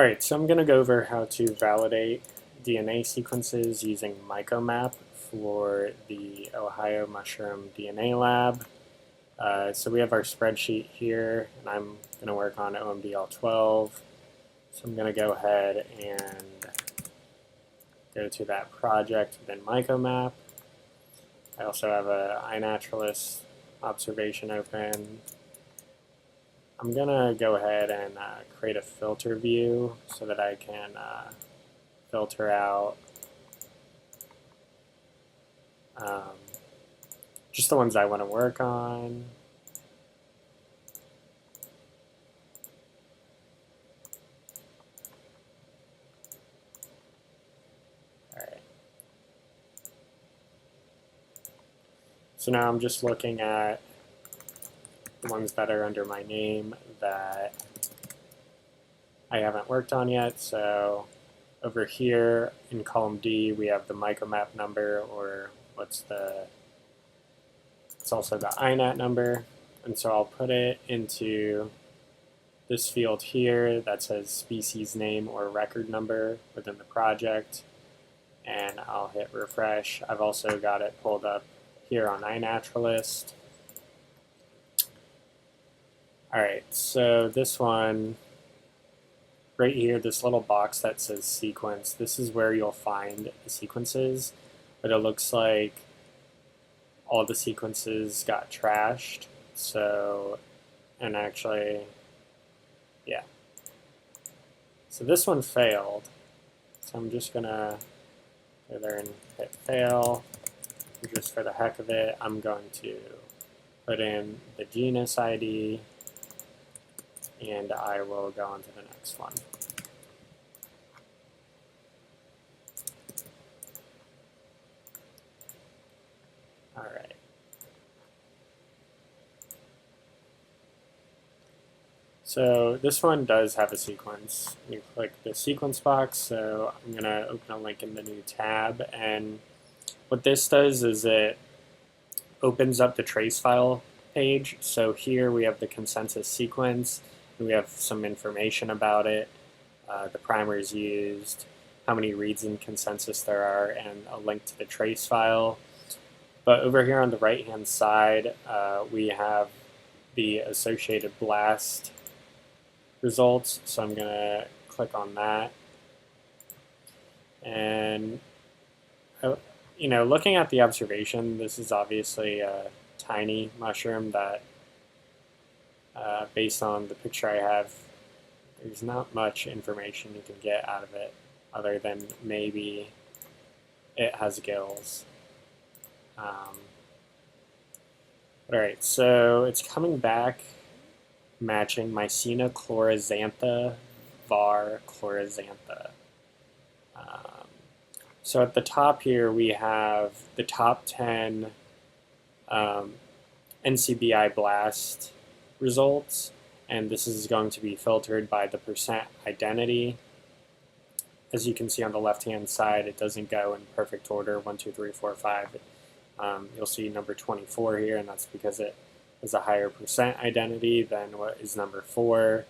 Alright, so I'm going to go over how to validate DNA sequences using MycoMap for the Ohio Mushroom DNA Lab. So we have our spreadsheet here, and I'm going to work on OMDL 12. So I'm going to go ahead and go to that project within MycoMap. I also have an iNaturalist observation open. I'm going to go ahead and create a filter view so that I can filter out just the ones I want to work on. Alright. So now I'm just looking at the ones that are under my name that I haven't worked on yet. So over here in column D, we have the MycoMap number, or it's also the INAT number. And so I'll put it into this field here that says species name or record number within the project. And I'll hit refresh. I've also got it pulled up here on iNaturalist. Alright, so this one right here, this little box that says sequence, this is where you'll find the sequences, but it looks like all the sequences got trashed. So, and actually, yeah. So this one failed. So I'm just gonna go there and hit fail. Just for the heck of it, I'm going to put in the genus ID, and I will go on to the next one. All right. So this one does have a sequence. You click the sequence box, so I'm going to open a link in the new tab, and what this does is it opens up the trace file page. So here we have the consensus sequence, and we have some information about it, the primers used, how many reads in consensus there are, and a link to the trace file. But over here on the right-hand side, we have the associated blast results. So I'm going to click on that. And, you know, looking at the observation, this is obviously a tiny mushroom that, based on the picture I have, there's not much information you can get out of it other than maybe it has gills. Alright, so it's coming back matching Mycena chlorizantha var chlorizantha. So at the top here we have the top 10 NCBI blast results, and this is going to be filtered by the percent identity. As you can see on the left-hand side, it doesn't go in perfect order, 1, 2, 3, 4, 5. You'll see number 24 here, and that's because it has a higher percent identity than what is number 4,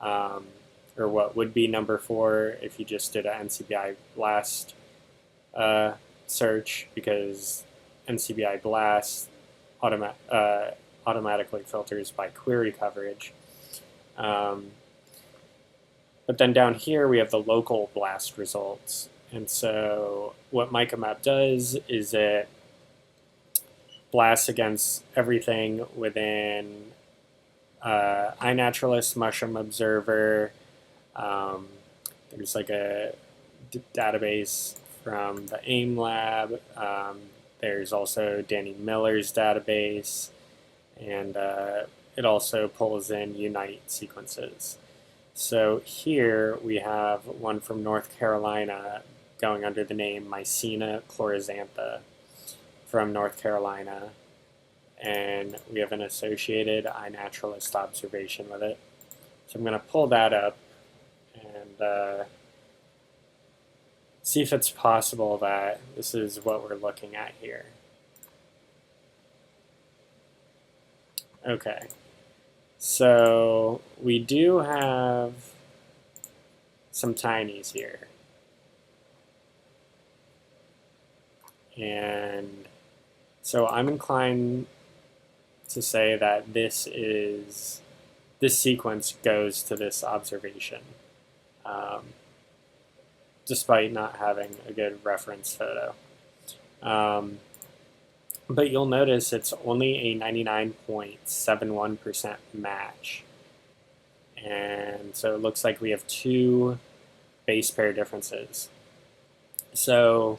or what would be number 4 if you just did an NCBI blast search, because NCBI blast automatically filters by query coverage. But then down here we have the local blast results. And so what MycoMap does is it blasts against everything within iNaturalist, Mushroom Observer. There's like a database from the AIM lab. There's also Danny Miller's database. And it also pulls in Unite sequences. So here we have one from North Carolina going under the name Mycena chlorizantha from North Carolina, and we have an associated iNaturalist observation with it. So I'm going to pull that up and see if it's possible that this is what we're looking at here. Okay. So we do have some tinies here. And so I'm inclined to say that this sequence goes to this observation, despite not having a good reference photo. But you'll notice it's only a 99.71% match. And so it looks like we have two base pair differences. So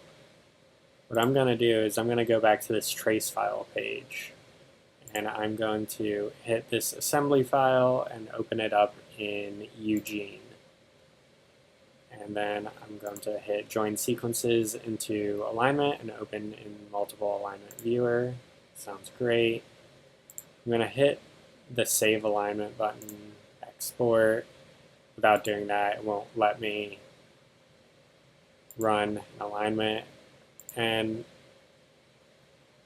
what I'm going to do is I'm going to go back to this trace file page. And I'm going to hit this assembly file and open it up in Eugene. And then I'm going to hit join sequences into alignment and open in multiple alignment viewer. Sounds great. I'm going to hit the save alignment button, export. Without doing that, it won't let me run an alignment. And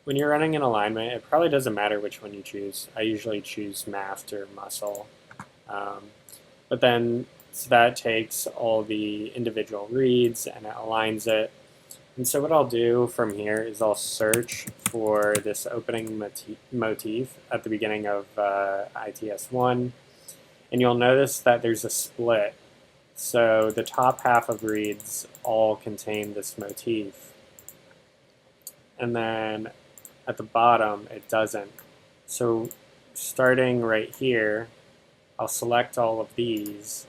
when you're running an alignment, it probably doesn't matter which one you choose. I usually choose MAFT or muscle. But then so that takes all the individual reads and it aligns it. And so what I'll do from here is I'll search for this opening motif at the beginning of ITS1. And you'll notice that there's a split. So the top half of reads all contain this motif. And then at the bottom, it doesn't. So starting right here, I'll select all of these.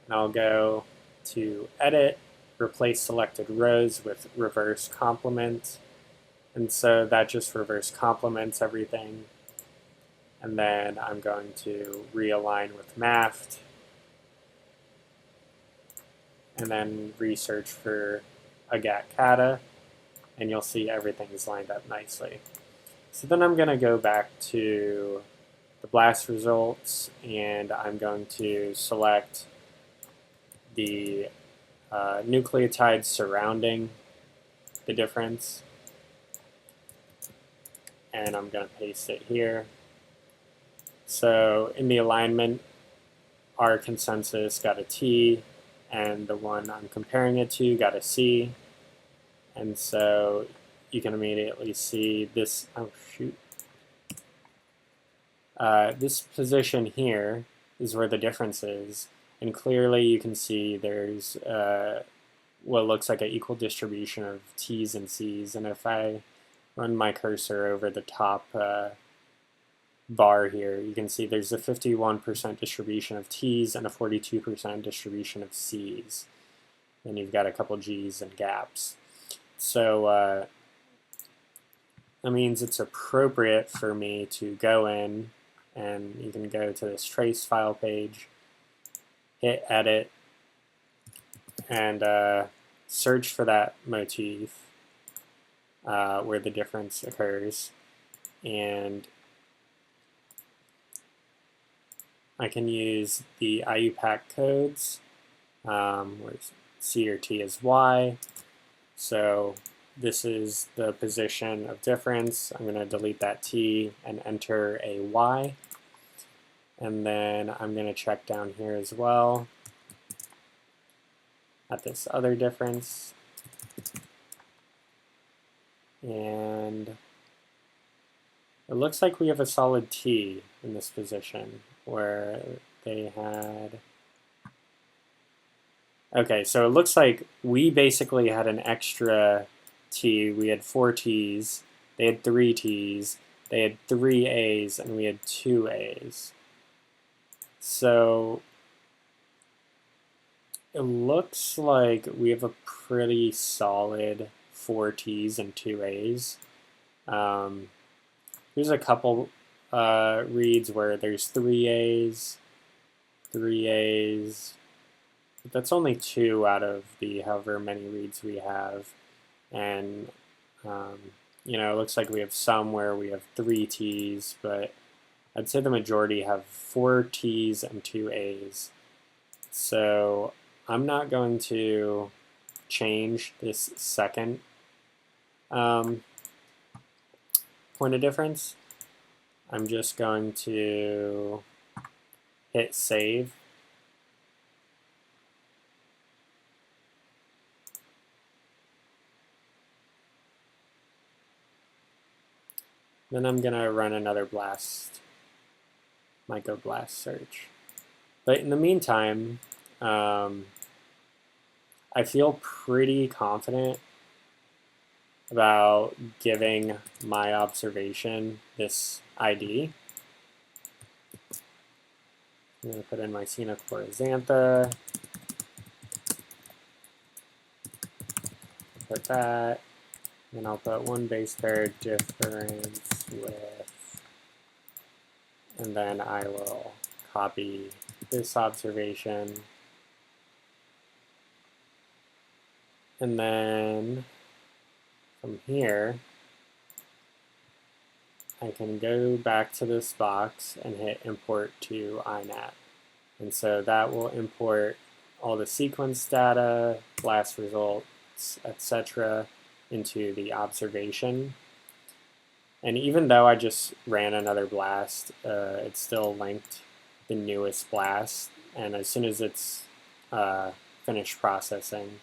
And I'll go to Edit, replace selected rows with reverse complement. And so that just reverse complements everything. And then I'm going to realign with MAFT. And then research for agat kata. And you'll see everything is lined up nicely. So then I'm going to go back to the blast results, and I'm going to select the nucleotides surrounding the difference, and I'm going to paste it here. So in the alignment, our consensus got a T, and the one I'm comparing it to got a C. And so you can immediately see this, this position here is where the difference is. And clearly you can see there's what looks like an equal distribution of T's and C's. And if I run my cursor over the top bar here, you can see there's a 51% distribution of T's and a 42% distribution of C's. And you've got a couple G's and gaps. So that means it's appropriate for me to go in, and you can go to this trace file page, hit edit, and search for that motif where the difference occurs. And I can use the IUPAC codes, where C or T is Y. So this is the position of difference. I'm going to delete that T and enter a Y. And then I'm going to check down here as well at this other difference. And it looks like we have a solid T in this position where they had... Okay, so it looks like we basically had an extra T. We had 4 T's, they had 3 T's, they had 3 A's, and we had 2 A's. So it looks like we have a pretty solid 4 T's and 2 A's. There's a couple reads where there's 3 A's, 3 A's, but that's only 2 out of the however many reads we have. And you know, it looks like we have some where we have 3 T's, but I'd say the majority have 4 T's and 2 A's. So I'm not going to change this second point of difference. I'm just going to hit save. Then I'm going to run another MycoBlast search. But in the meantime, I feel pretty confident about giving my observation this ID. I'm going to put in Mycena chlorizantha, put that, and I'll put one base pair difference with, and then I will copy this observation, and then from here I can go back to this box and hit import to INAT, and so that will import all the sequence data, blast results, etc. into the observation. And even though I just ran another blast, it still linked the newest blast, and as soon as it's finished processing,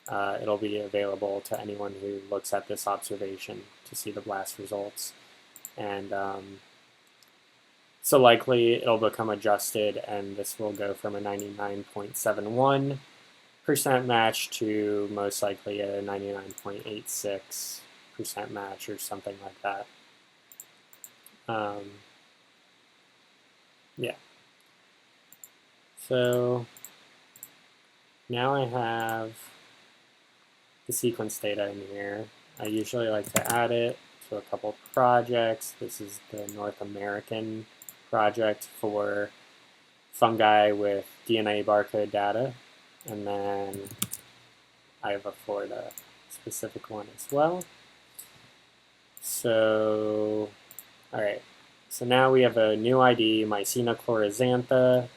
it'll be available to anyone who looks at this observation to see the blast results. And so likely it'll become adjusted, and this will go from a 99.71% match to most likely a 99.86% match or something like that. Yeah. So now I have the sequence data in here. I usually like to add it to a couple projects. This is the North American project for fungi with DNA barcode data. And then I have a Florida specific one as well. So, all right. So now we have a new ID, Mycena chlorizantha.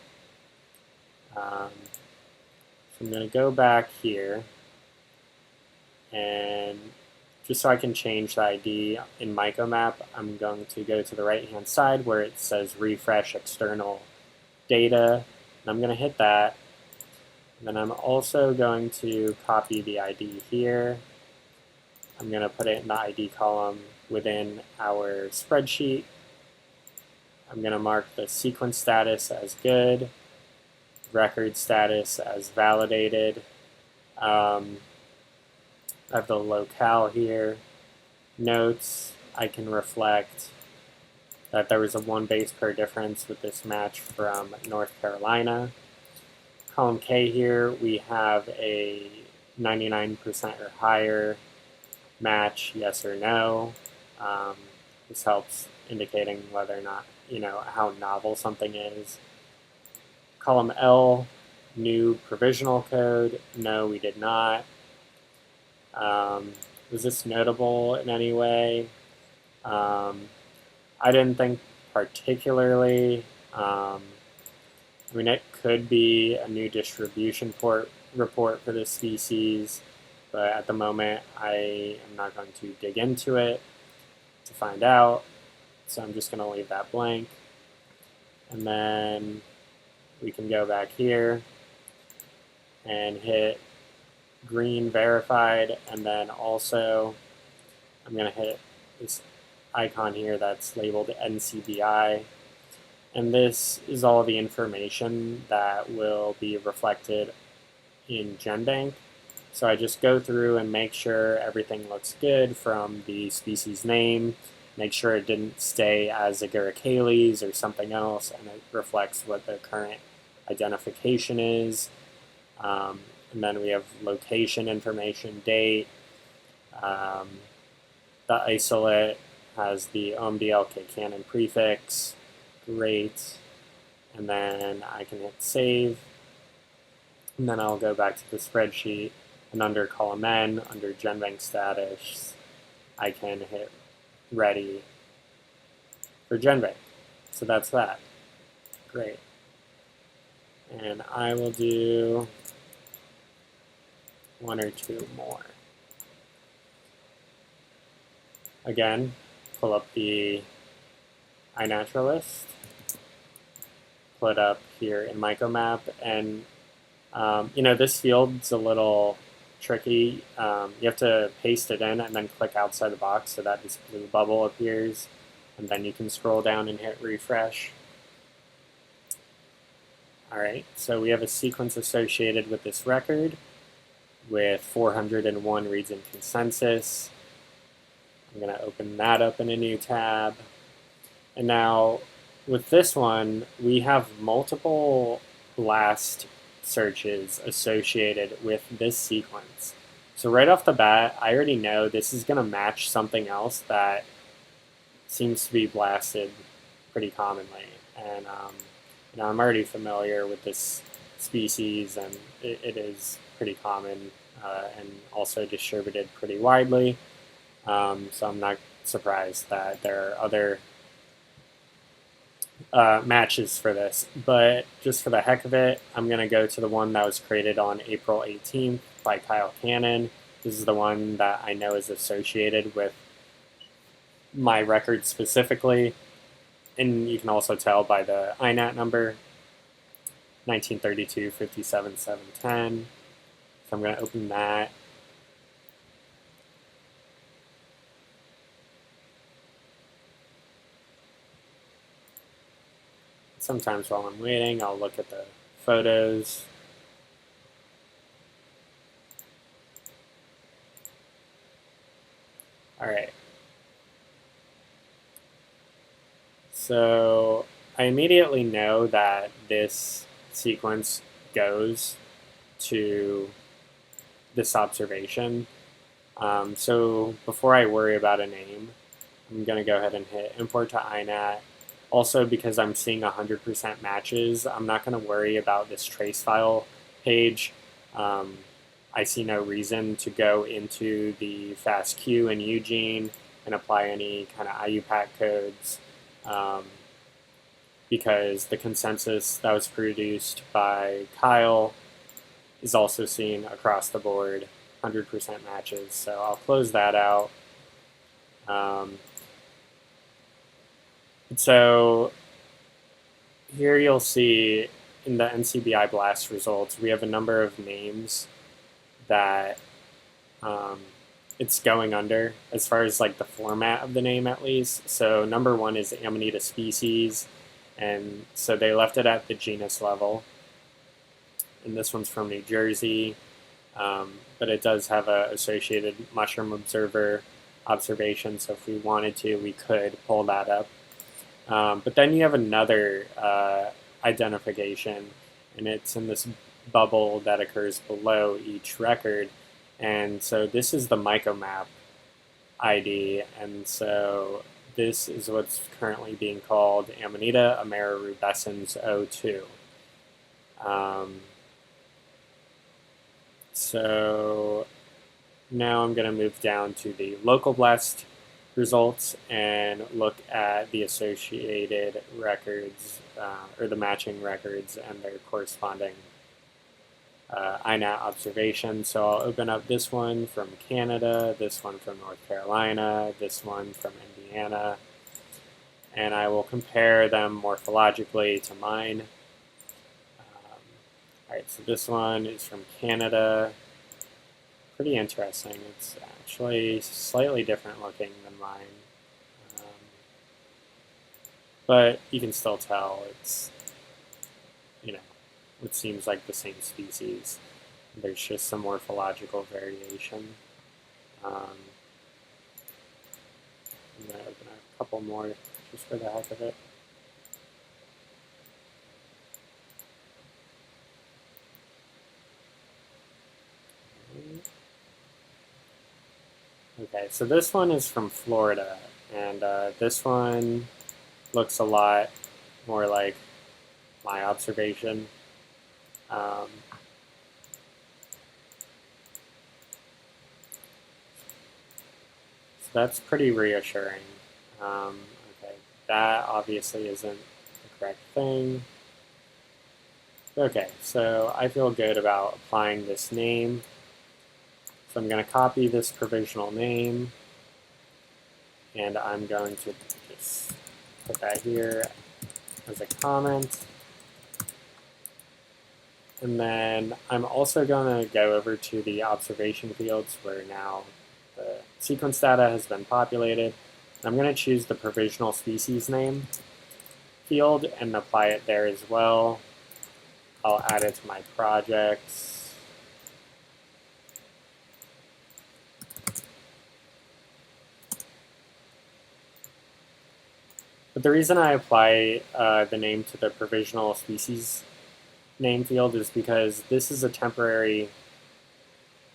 So I'm going to go back here, and just so I can change the ID in MycoMap, I'm going to go to the right-hand side where it says refresh external data, and I'm going to hit that. And then I'm also going to copy the ID here. I'm going to put it in the ID column within our spreadsheet. I'm going to mark the sequence status as good, record status as validated. I have the locale here. Notes, I can reflect that there was a 1 base pair difference with this match from North Carolina. Column K here, we have a 99% or higher match, yes or no. This helps indicating whether or not, how novel something is. Column L, new provisional code. No, we did not. Was this notable in any way? I didn't think particularly. It could be a new distribution report for this species, but at the moment I am not going to dig into it to find out, so I'm just going to leave that blank. And then we can go back here and hit green verified, and then also I'm going to hit this icon here that's labeled NCBI, and this is all the information that will be reflected in GenBank. So I just go through and make sure everything looks good from the species name, make sure it didn't stay as Agaricales or something else, and it reflects what the current identification is. And then we have location information, date. The isolate has the OMDL Canon prefix. Great. And then I can hit save. And then I'll go back to the spreadsheet, and under column N, under GenBank status, I can hit ready for GenBank. So that's that. Great. And I will do 1 or 2 more. Again, pull up the iNaturalist, pull it up here in MycoMap, and this field's a little tricky. You have to paste it in and then click outside the box so that this blue bubble appears, and then you can scroll down and hit refresh. Alright, so we have a sequence associated with this record with 401 reads in consensus. I'm going to open that up in a new tab. And now with this one, we have multiple blast searches associated with this sequence. So right off the bat, I already know this is going to match something else that seems to be blasted pretty commonly. And I'm already familiar with this species, and it is pretty common and also distributed pretty widely. So I'm not surprised that there are other matches for this. But just for the heck of it, I'm going to go to the one that was created on April 18th by Kyle Cannon. This is the one that I know is associated with my record specifically. And you can also tell by the INAT number, 1932 57 710. So I'm going to open that. Sometimes while I'm waiting, I'll look at the photos. All right. So I immediately know that this sequence goes to this observation. So before I worry about a name, I'm going to go ahead and hit import to INAT. Also, because I'm seeing 100% matches, I'm not going to worry about this trace file page. I see no reason to go into the FASTQ in Eugene and apply any kind of IUPAC codes because the consensus that was produced by Kyle is also seen across the board, 100% matches. So I'll close that out. So here you'll see in the NCBI blast results, we have a number of names that it's going under as far as like the format of the name at least. So number one is Amanita species, and so they left it at the genus level. And this one's from New Jersey, but it does have an associated mushroom observer observation, so if we wanted to, we could pull that up. But then you have another identification, and it's in this bubble that occurs below each record. And so this is the MycoMap ID, and so this is what's currently being called Amanita amararubescens 02. So now I'm going to move down to the local blast results and look at the associated records or the matching records and their corresponding INAT observations. So I'll open up this one from Canada, this one from North Carolina, this one from Indiana, and I will compare them morphologically to mine. All right, so this one is from Canada. Pretty interesting. It's actually slightly different looking than mine. But you can still tell it's, it seems like the same species. There's just some morphological variation. I'm going to open a couple more just for the heck of it. Okay, so this one is from Florida, and this one looks a lot more like my observation. So that's pretty reassuring. Okay, that obviously isn't the correct thing. Okay, so I feel good about applying this name. So I'm going to copy this provisional name, and I'm going to just put that here as a comment. And then I'm also going to go over to the observation fields where now the sequence data has been populated. I'm going to choose the provisional species name field and apply it there as well. I'll add it to my projects. But the reason I apply the name to the provisional species name field is because this is a temporary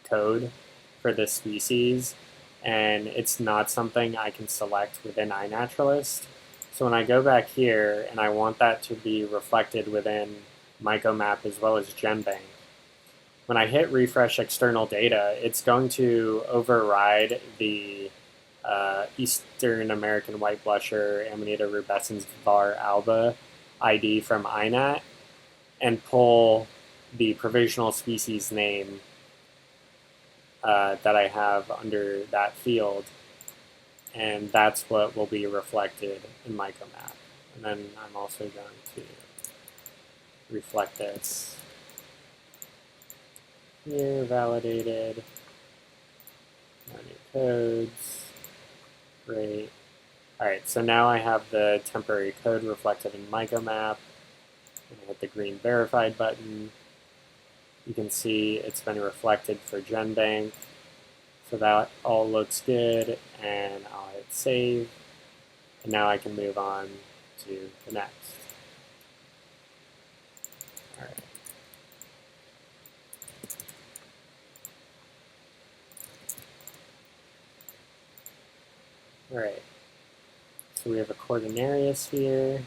code for this species, and it's not something I can select within iNaturalist. So when I go back here and I want that to be reflected within MycoMap as well as GenBank, when I hit refresh external data, it's going to override the Eastern American white blusher Amanita rubescens var alba ID from INAT and pull the provisional species name that I have under that field, and that's what will be reflected in MycoMap. And then I'm also going to reflect this here, validated, no new codes, great. All right, so now I have the temporary code reflected in MycoMap. I'm gonna hit the green verified button. You can see it's been reflected for GenBank. So that all looks good, and I'll hit save. And now I can move on to the next. All right. All right. So we have a coordinaria here.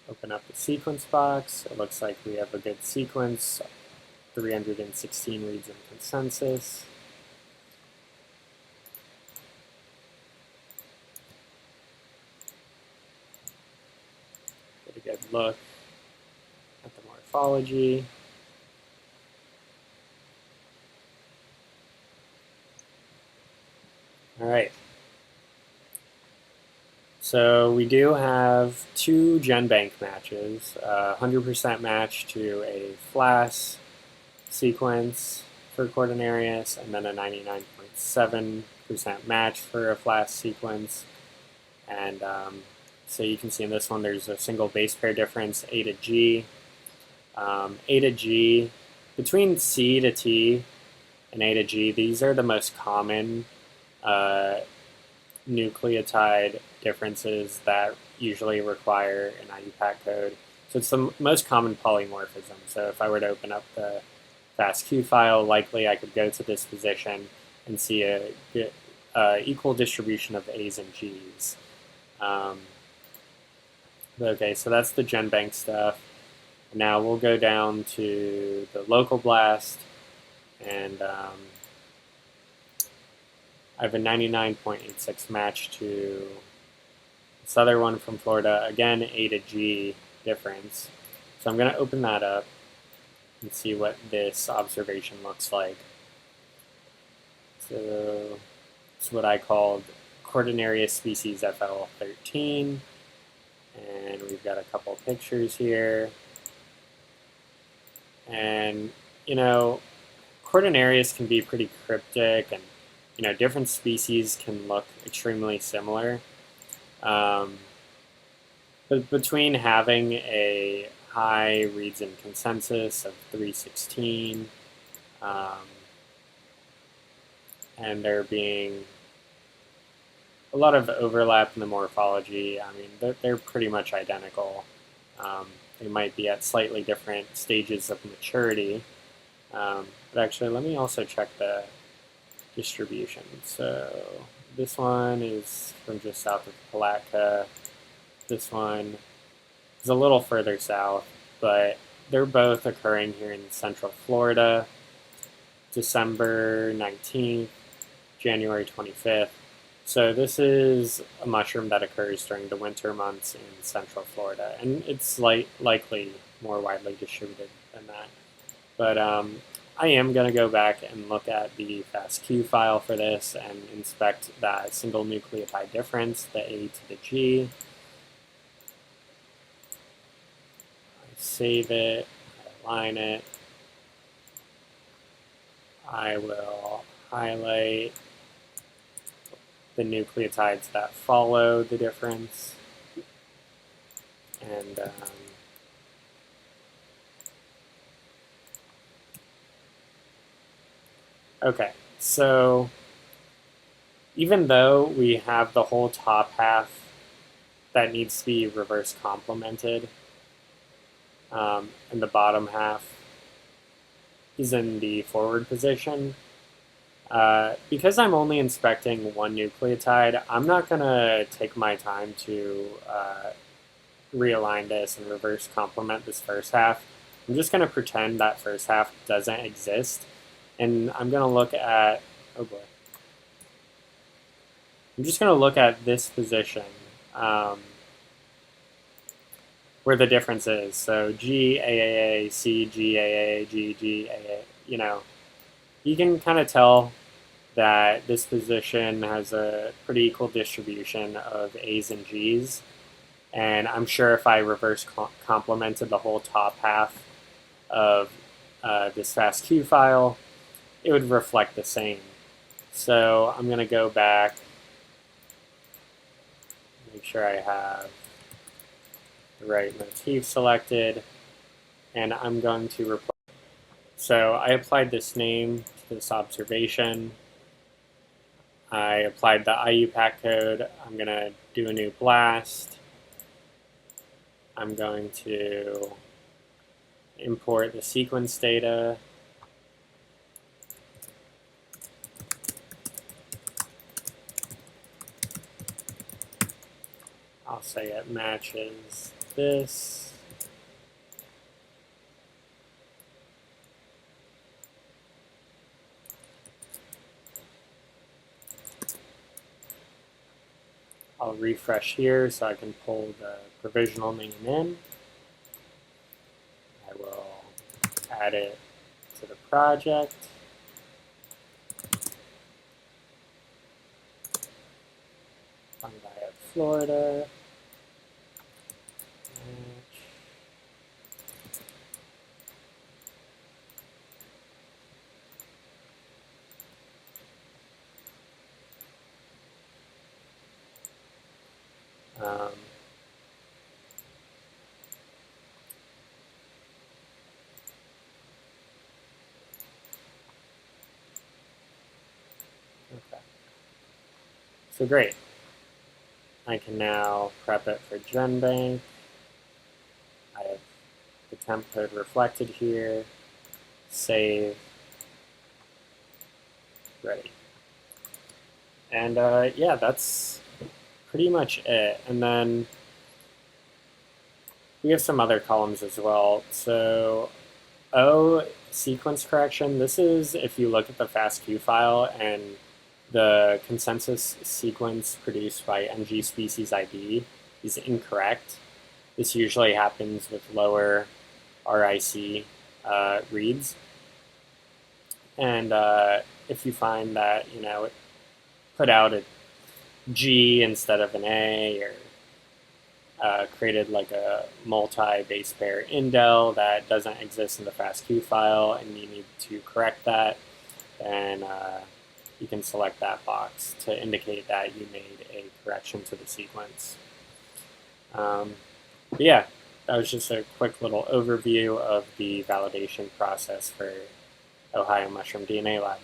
Open up the sequence box. It looks like we have a good sequence. 316 reads in consensus. Get a good look at the morphology. All right. So we do have two GenBank matches, 100% match to a FLAS sequence for Coordinarius, and then a 99.7% match for a FLAS sequence. And so you can see in this one there's a single base pair difference, A to G. A to G, between C to T and A to G, these are the most common nucleotide differences that usually require an IUPAC code. So it's the most common polymorphism. So if I were to open up the FASTQ file, likely I could go to this position and see a equal distribution of A's and G's. Okay, so that's the GenBank stuff. Now we'll go down to the local blast, and I have a 99.86 match to this other one from Florida. Again, A to G difference. So I'm going to open that up and see what this observation looks like. So it's what I called Coordinarius species FL13. And we've got a couple pictures here. And, you know, Coordinarius can be pretty cryptic, and different species can look extremely similar. But between having a high reads in consensus of 316 and there being a lot of overlap in the morphology, I mean, they're pretty much identical. They might be at slightly different stages of maturity. But actually, let me also check the distribution. So this one is from just south of Palatka. This one is a little further south, but they're both occurring here in central Florida, December 19th, January 25th. So this is a mushroom that occurs during the winter months in central Florida, and it's likely more widely distributed than that. But I am going to go back and look at the FASTQ file for this and inspect that single nucleotide difference, the A to the G. save it, align it. I will highlight the nucleotides that follow the difference. And okay, so even though we have the whole top half that needs to be reverse complemented, and the bottom half is in the forward position, because I'm only inspecting one nucleotide, I'm not going to take my time to realign this and reverse complement this first half. I'm just going to pretend that first half doesn't exist, and I'm going to look at, oh boy, I'm just going to look at this position where the difference is. So G, AAA, C, G, AA, G, G, AA, you know, you can kind of tell that this position has a pretty equal distribution of A's and G's. And I'm sure if I reverse complemented the whole top half of this FASTQ file, it would reflect the same. So I'm going to go back, make sure I have the right motif selected, and I'm going to replace. So I applied this name to this observation. I applied the IUPAC code. I'm going to do a new blast. I'm going to import the sequence data. I'll say it matches this. I'll refresh here so I can pull the provisional name in. I will add it to the project. Fungi of Florida. Okay. So great. I can now prep it for GenBank. I have the temp code reflected here. Save. Ready. And yeah, that's pretty much it. And then we have some other columns as well. So O, sequence correction. This is if you look at the FASTQ file and the consensus sequence produced by NG species ID is incorrect. This usually happens with lower RIC reads. And if you find that, you know, it put out a G instead of an A, or created like a multi-base pair indel that doesn't exist in the FASTQ file, and you need to correct that, then you can select that box to indicate that you made a correction to the sequence. But yeah, that was just a quick little overview of the validation process for Ohio Mushroom DNA Lab.